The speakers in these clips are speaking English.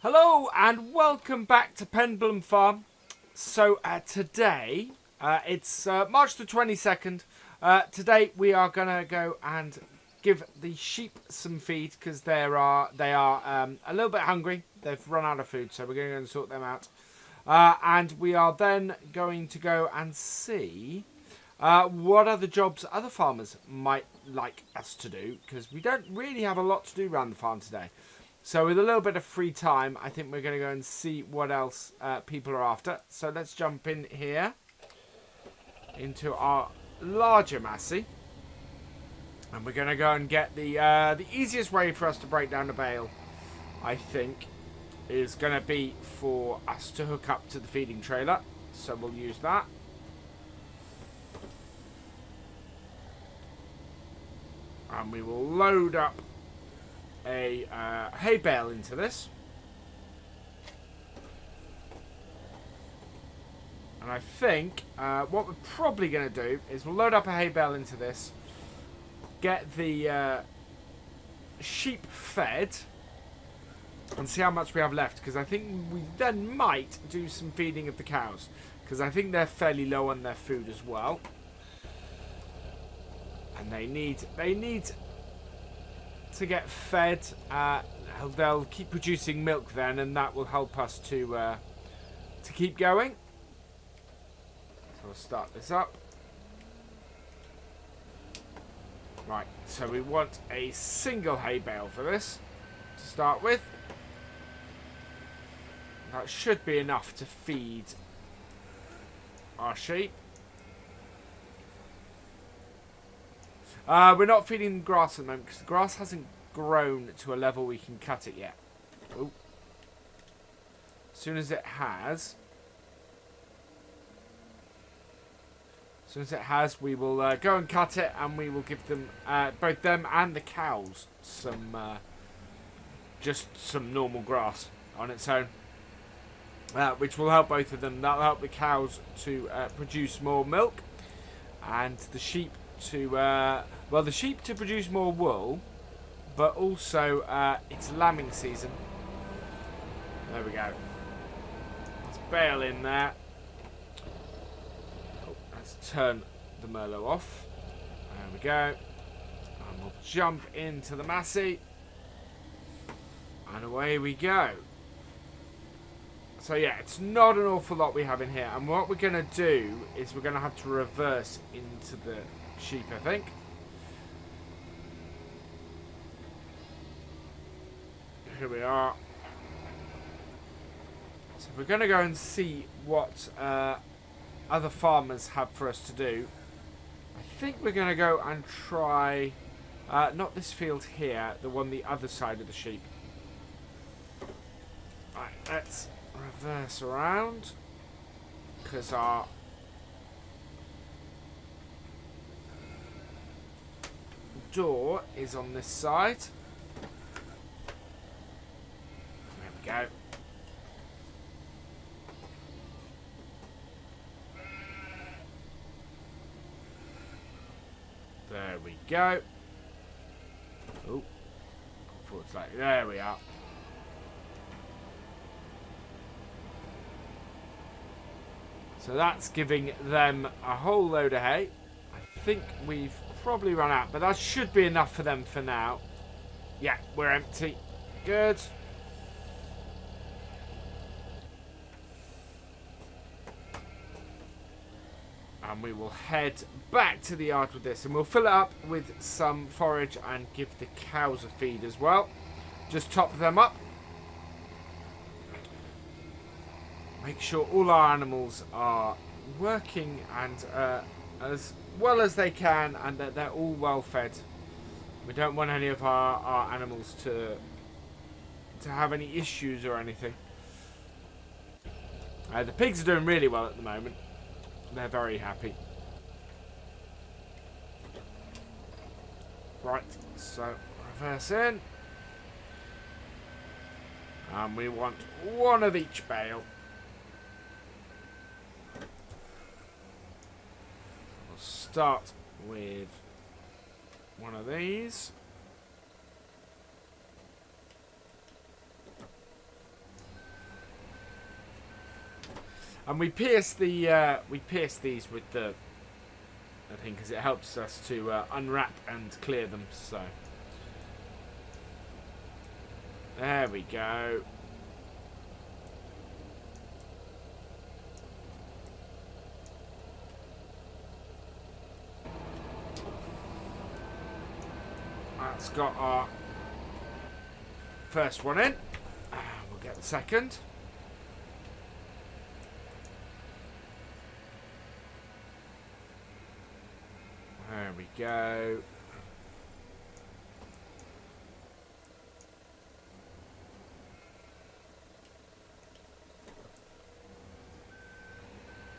Hello and welcome back to Penberlan Farm. So today, it's March the 22nd. Today we are going to go and give the sheep some feed because they are a little bit hungry. They've run out of food, so we're going to go and sort them out. And we are then going to go and see what other jobs other farmers might like us to do, because we don't really have a lot to do around the farm today. So with a little bit of free time, I think we're going to go and see what else people are after. So let's jump in here into our larger Massey. And we're going to go and get the easiest way for us to break down the bale, I think, is going to be for us to hook up to the feeding trailer. So we'll use that. And we will load up a hay bale into this, and I think what we're probably going to do is we'll load up a hay bale into this, get the sheep fed, and see how much we have left, because I think we then might do some feeding of the cows, because I think they're fairly low on their food as well, and they need to get fed. They'll keep producing milk then, and that will help us to keep going. So we'll start this up. Right, so we want a single hay bale for this to start with. That should be enough to feed our sheep. We're not feeding them grass at the moment because the grass hasn't grown to a level we can cut it yet. Ooh. As soon as it has, we will go and cut it, and we will give them, both them and the cows, just some normal grass on its own, which will help both of them. That'll help the cows to produce more milk, and the sheep to produce more wool, but also it's lambing season. There we go. Let's bale in there. Oh, let's turn the Merlot off. There we go. And we'll jump into the Massey, and away we go. So yeah, it's not an awful lot we have in here, and what we're going to do is we're going to have to reverse into the sheep, I think. Here we are. So we're going to go and see what other farmers have for us to do. I think we're going to go and try, not this field here, the one the other side of the sheep. Right, let's reverse around, because our door is on this side. There we go. There we go. Oh, there we are. So that's giving them a whole load of hay. I think we've probably run out, but that should be enough for them for now. Yeah, we're empty. Good. And we will head back to the yard with this, and we'll fill it up with some forage and give the cows a feed as well. Just top them up. Make sure all our animals are working and as well as they can, and that they're all well fed. We don't want any of our animals to have any issues or anything. The pigs are doing really well at the moment. They're very happy. Right, so reverse in. And we want one of each bale. We'll start with one of these. And we pierce these with the thing because it helps us to unwrap and clear them. So there we go. That's got our first one in. We'll get the second. There we go.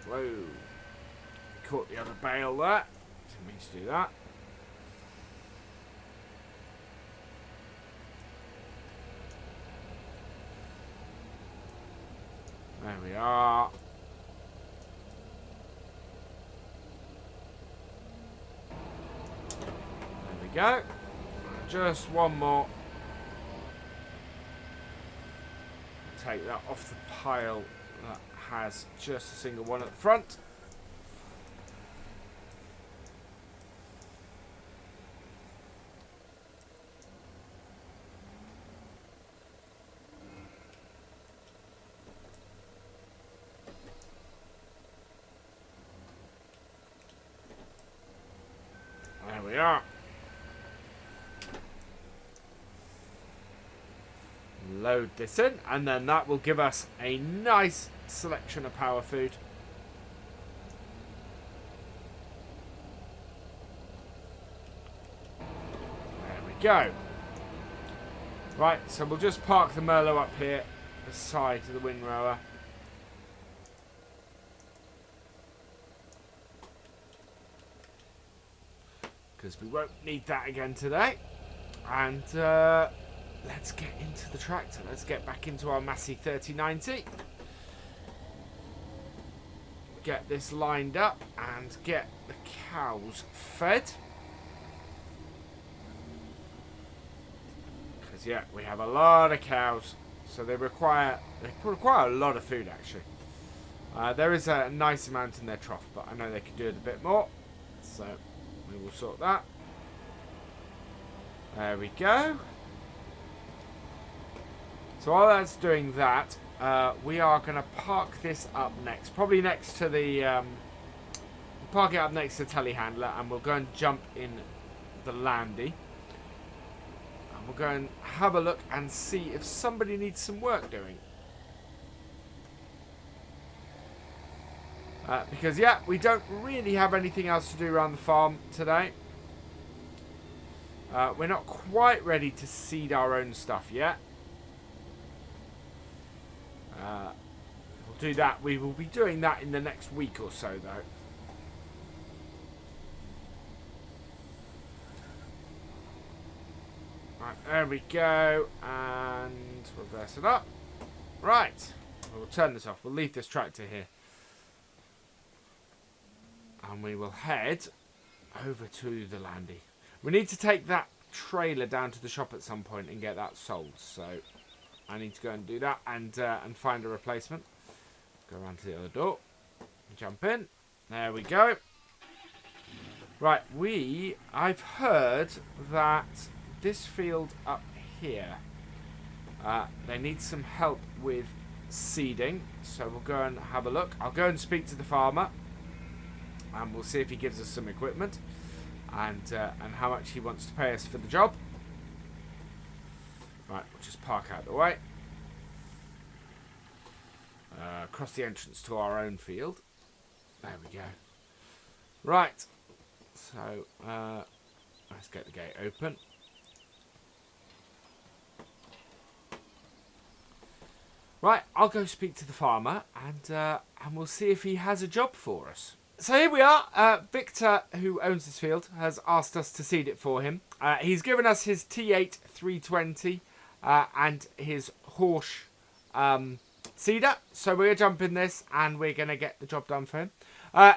Whoa. Caught the other bale there. Didn't mean to do that. There we are. There we go. Just one more. Take that off the pile that has just a single one at the front. There we are. Load this in, and then that will give us a nice selection of power food. There we go. Right, so we'll just park the Merlot up here beside the windrower. Because we won't need that again today. And let's get into the tractor. Let's get back into our Massey 3090. Get this lined up and get the cows fed. Because yeah, we have a lot of cows, so they require a lot of food actually. There is a nice amount in their trough, but I know they could do it a bit more, so we will sort that. There we go. So while that's doing that, we are going to park this up next. Probably next to the... park it up next to the telehandler, and we'll go and jump in the landy. And we'll go and have a look and see if somebody needs some work doing. Because, yeah, we don't really have anything else to do around the farm today. We're not quite ready to seed our own stuff yet. We'll do that. We will be doing that in the next week or so, though. Right, there we go. And reverse it up. Right. We'll turn this off. We'll leave this tractor here. And we will head over to the landy. We need to take that trailer down to the shop at some point and get that sold. So I need to go and do that and find a replacement. Go around to the other door. Jump in. There we go. Right, I've heard that this field up here, they need some help with seeding. So we'll go and have a look. I'll go and speak to the farmer. And we'll see if he gives us some equipment. And how much he wants to pay us for the job. Right, we'll just park out of the way. Across the entrance to our own field. There we go. Right, so let's get the gate open. Right, I'll go speak to the farmer and we'll see if he has a job for us. So here we are. Victor, who owns this field, has asked us to seed it for him. He's given us his T8 320 and his Horsch seeder. So we're going to jump in this and we're going to get the job done for him.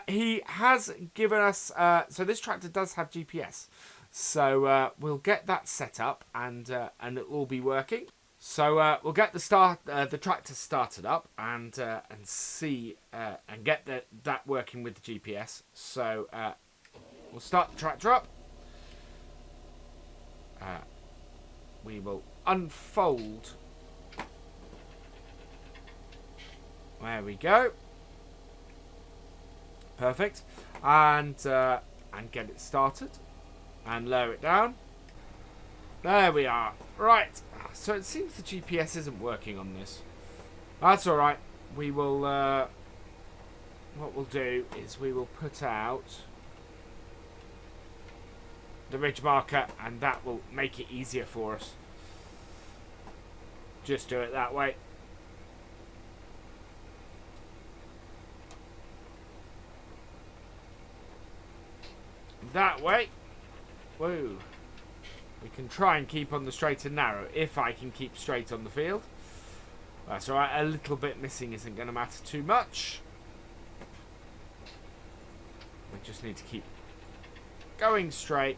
He has given us... so this tractor does have GPS. So we'll get that set up and it will be working. So we'll get the tractor started up and see and get that working with the GPS. So we'll start the tractor up. We will unfold. There we go. Perfect. And get it started and lower it down. There we are. Right. So it seems the GPS isn't working on this. That's all right. We will. What we'll do is we will put out the ridge marker, and that will make it easier for us. Just do it that way. That way. Whoa. We can try and keep on the straight and narrow, if I can keep straight on the field. That's alright, a little bit missing isn't going to matter too much. We just need to keep going straight.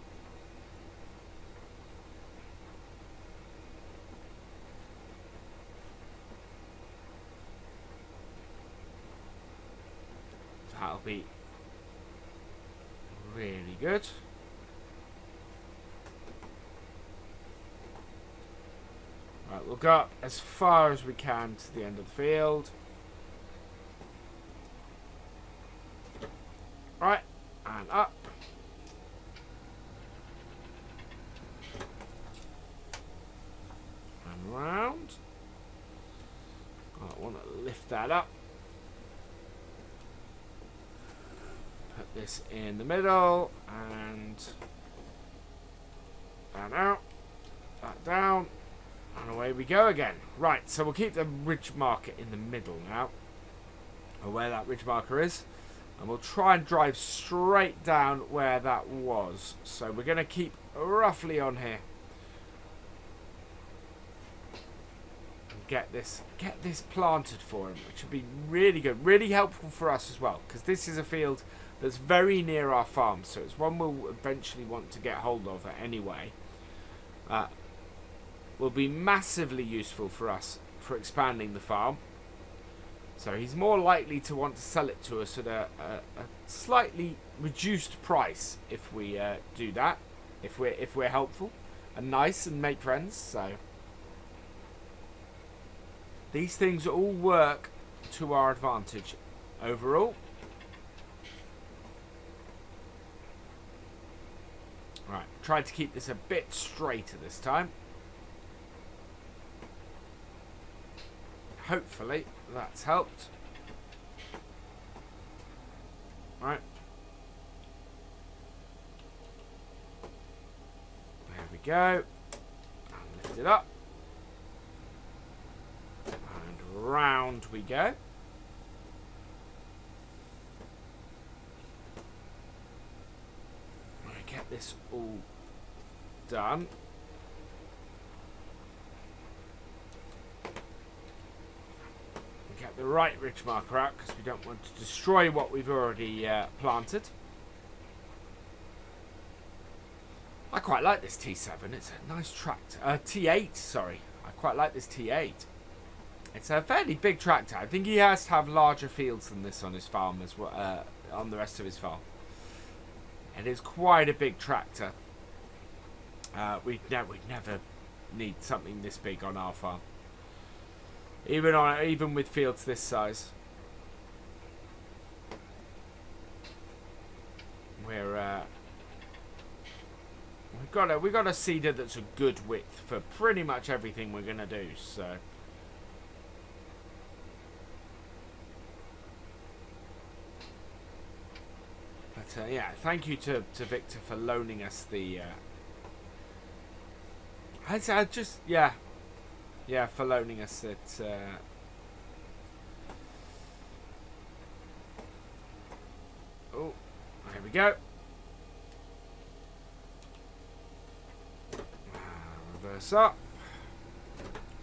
That'll be really good. Right, we'll go up as far as we can to the end of the field. Right, and up. And round. I want to lift that up. Put this in the middle and that out, that down. And away we go again. Right, so we'll keep the ridge marker in the middle now, or where that ridge marker is, and we'll try and drive straight down where that was. So we're going to keep roughly on here and get this planted for him, which would be really good, really helpful for us as well, because this is a field that's very near our farm, so it's one we'll eventually want to get hold of anyway. Will be massively useful for us for expanding the farm. So he's more likely to want to sell it to us at a slightly reduced price if we do that. If we're helpful and nice and make friends. So these things all work to our advantage overall. Right, try to keep this a bit straighter this time. Hopefully that's helped. Right. There we go. And lift it up. And round we go. Get this all done. Get the right ridge marker out because we don't want to destroy what we've already planted. I quite like this T7. It's a nice tractor. T8, sorry. I quite like this T8. It's a fairly big tractor. I think he has to have larger fields than this on his farm as well, on the rest of his farm. It is quite a big tractor. We'd never need something this big on our farm. Even with fields this size. We've got a seeder that's a good width for pretty much everything we're gonna do, so. But yeah, thank you to Victor for loaning us the for loaning us it. Oh, there we go. Reverse up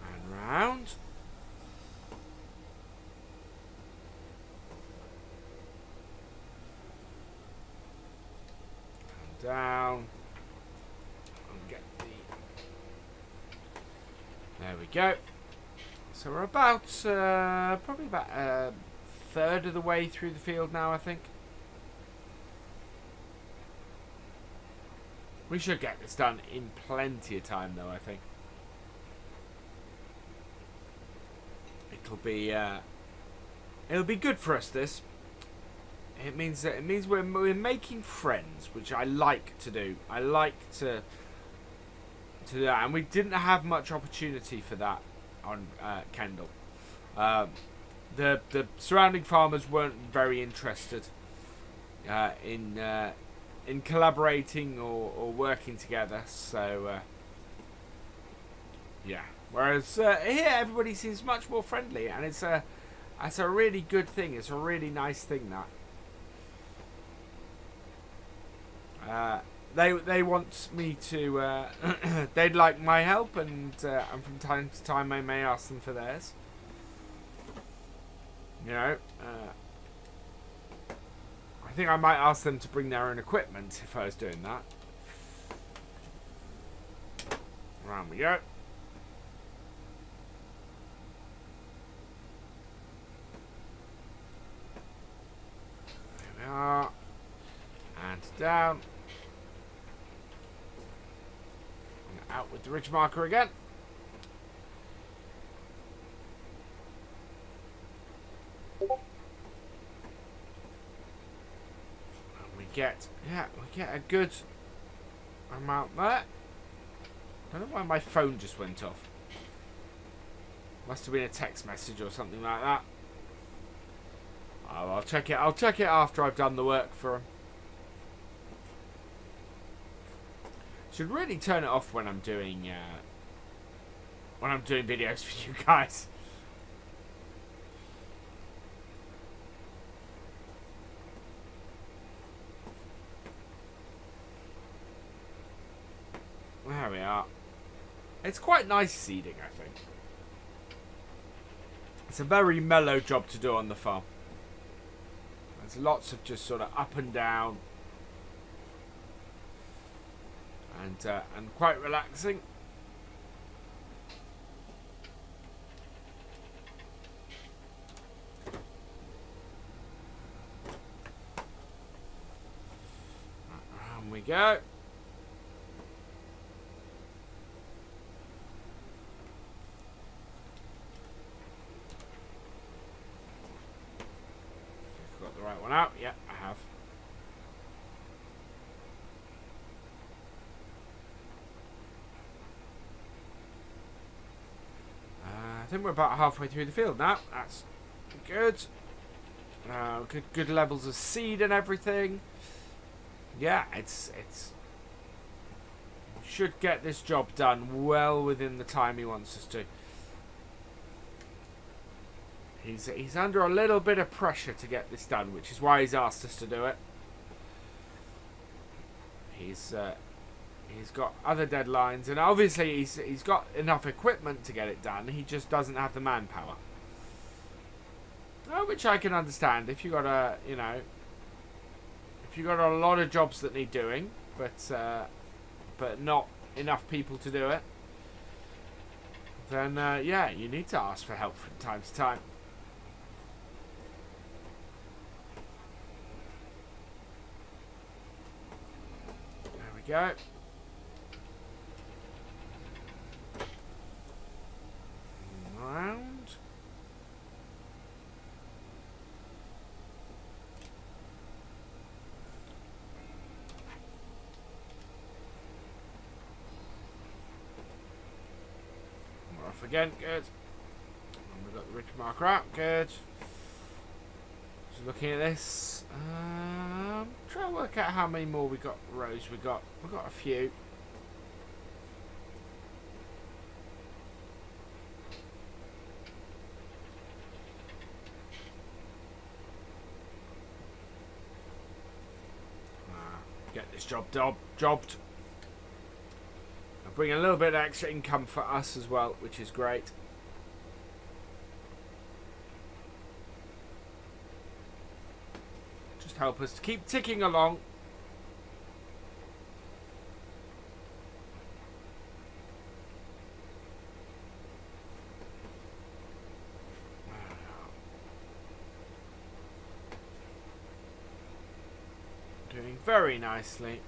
and round. And down. And get the. There we go. So we're about, probably about a third of the way through the field now, I think. We should get this done in plenty of time, though, I think. It'll be good for us, this. It means we're making friends, which I like to do. I like to do that, and we didn't have much opportunity for that on Kendall. The surrounding farmers weren't very interested in collaborating or working together. So yeah. Whereas here, everybody seems much more friendly, and it's a really good thing. It's a really nice thing that they want me to. They'd like my help, and from time to time I may ask them for theirs. You know, I think I might ask them to bring their own equipment if I was doing that. Round we go. And down. And out with the ridge marker again. And we get a good amount there. I don't know why my phone just went off. Must have been a text message or something like that. Oh, I'll check it after I've done the work for him. Should really turn it off when I'm doing videos for you guys. There we are. It's quite nice seeding, I think. It's a very mellow job to do on the farm. There's lots of just sort of up and down, and quite relaxing. Around we go. Got the right one out? Yeah, I have. I think we're about halfway through the field now. That's good. Good levels of seed and everything. Yeah, it's should get this job done well within the time he wants us to. He's under a little bit of pressure to get this done, which is why he's asked us to do it. He's got other deadlines, and obviously he's got enough equipment to get it done. He just doesn't have the manpower, which I can understand. If you got a lot of jobs that need doing, but not enough people to do it, then yeah, you need to ask for help from time to time. There we go. Round. We're off again, good. And we've got the ridge marker out, good. Just looking at this. Try to work out how many more rows we got. We've got a few. Get this job jobbed. I'll bring a little bit of extra income for us as well, which is great. Just help us to keep ticking along. very nicely.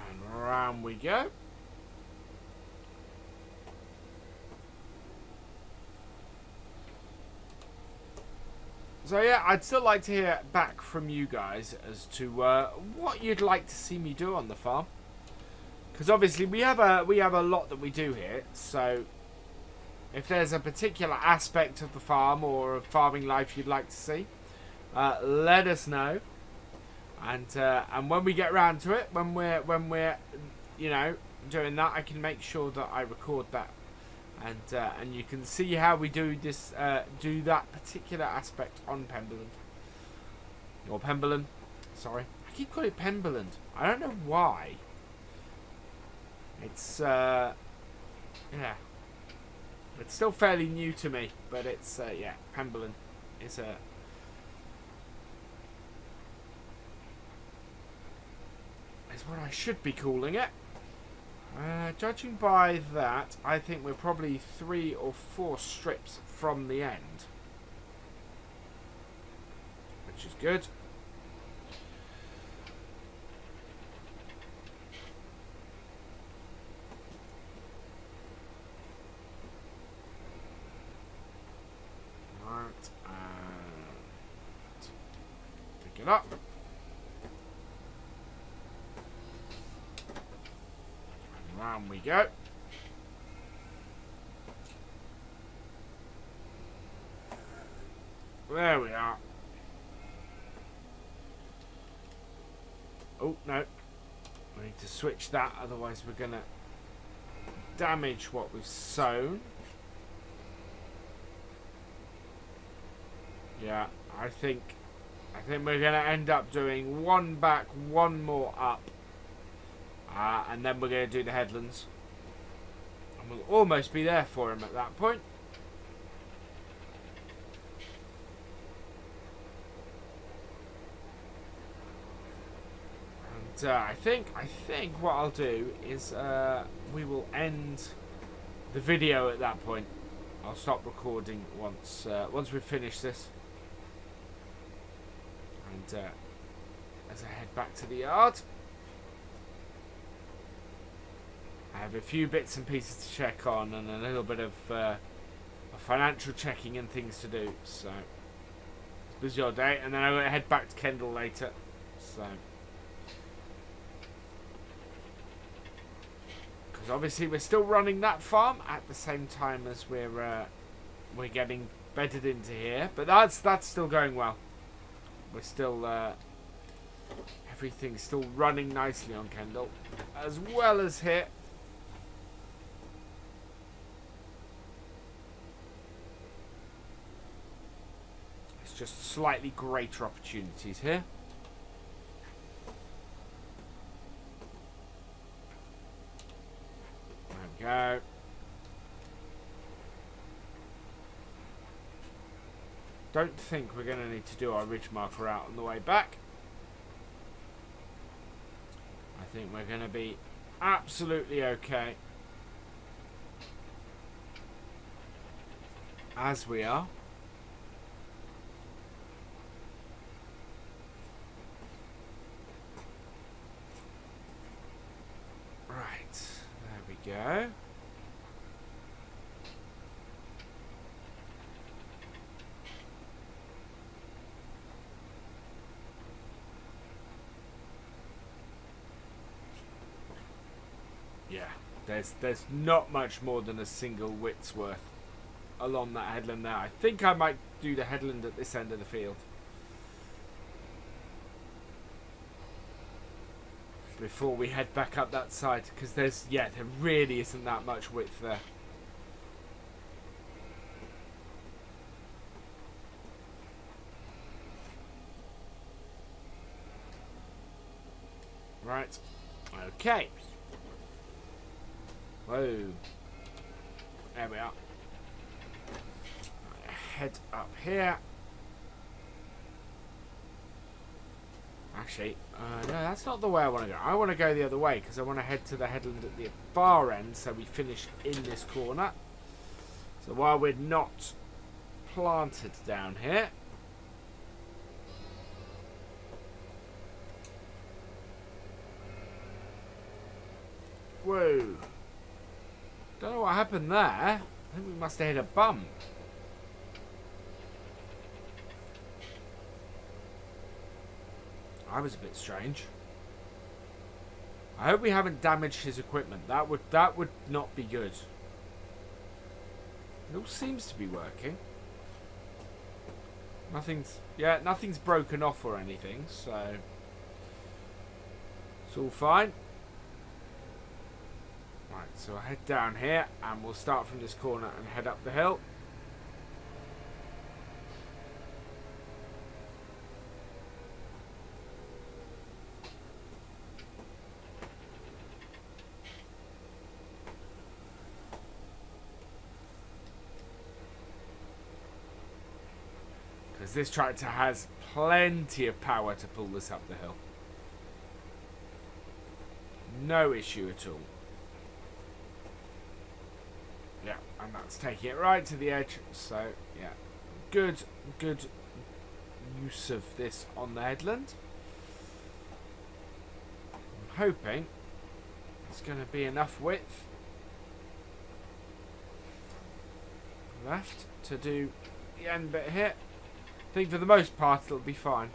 And around we go. So yeah, I'd still like to hear back from you guys as to what you'd like to see me do on the farm. Because obviously we have a lot that we do here. So if there's a particular aspect of the farm or of farming life you'd like to see, let us know. And when we get around to it, when we're you know doing that, I can make sure that I record that. And you can see how we do this, do that particular aspect on Penberlan. Or Penberlan. Sorry. I keep calling it Penberlan. I don't know why. It's, yeah. It's still fairly new to me, but it's, yeah, Penberlan is what I should be calling it. Judging by that, I think we're probably 3 or 4 strips from the end. Which is good. Right, and pick it up. Round we go. There we are. Oh, no. We need to switch that, otherwise we're going to damage what we've sown. Yeah, I think we're going to end up doing one back, one more up. And then we're going to do the headlands. And we'll almost be there for him at that point. And I think what I'll do is we will end the video at that point. I'll stop recording once we've finished this. And as I head back to the yard, I have a few bits and pieces to check on and a little bit of financial checking and things to do. So, this is your day, and then I'm going to head back to Kendall later. So, because obviously we're still running that farm at the same time as we're getting bedded into here, but that's still going well. We're still everything's still running nicely on Kendall, as well as here. Just slightly greater opportunities here. There we go. Don't think we're going to need to do our ridge marker out on the way back. I think we're going to be absolutely okay as we are. Go. Yeah, there's not much more than a single width's worth along that headland there. I think I might do the headland at this end of the field before we head back up that side, because there really isn't that much width there. Right, okay. Whoa. There we are. Head up here. actually. No, that's not the way I want to go. I want to go the other way because I want to head to the headland at the far end so we finish in this corner. So while we're not planted down here. Whoa. Don't know what happened there. I think we must have hit a bump. That was a bit strange. I hope we haven't damaged his equipment. That would not be good. It all seems to be working. Nothing's broken off or anything, so it's all fine. Right, so I'll head down here and we'll start from this corner and head up the hill. Because this tractor has plenty of power to pull this up the hill. No issue at all. Yeah, and that's taking it right to the edge. So, yeah, good use of this on the headland. I'm hoping it's going to be enough width left to do the end bit here. I think for the most part it'll be fine.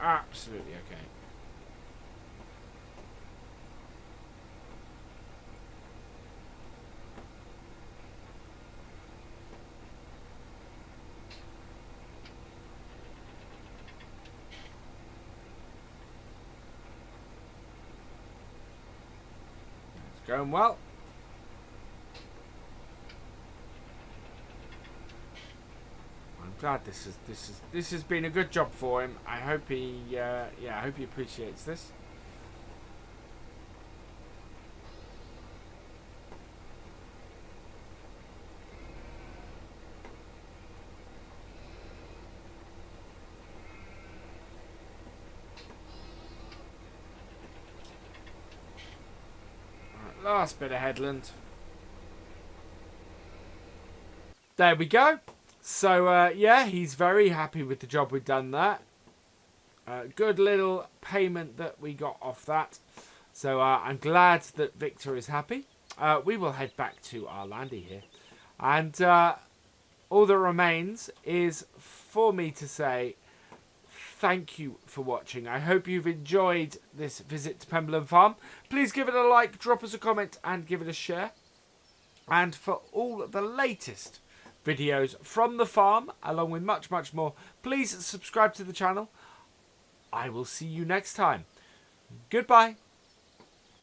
Absolutely okay. It's going well. Glad this has been a good job for him. I hope he I hope he appreciates this. Right, last bit of headland. There we go. So, yeah, he's very happy with the job we've done there. Good little payment that we got off that. So, I'm glad that Victor is happy. We will head back to our landy here. And all that remains is for me to say thank you for watching. I hope you've enjoyed this visit to Penberlan Farm. Please give it a like, drop us a comment, and give it a share. And for all the latest videos from the farm, along with much more, please subscribe to the channel. I will see you next time. Goodbye.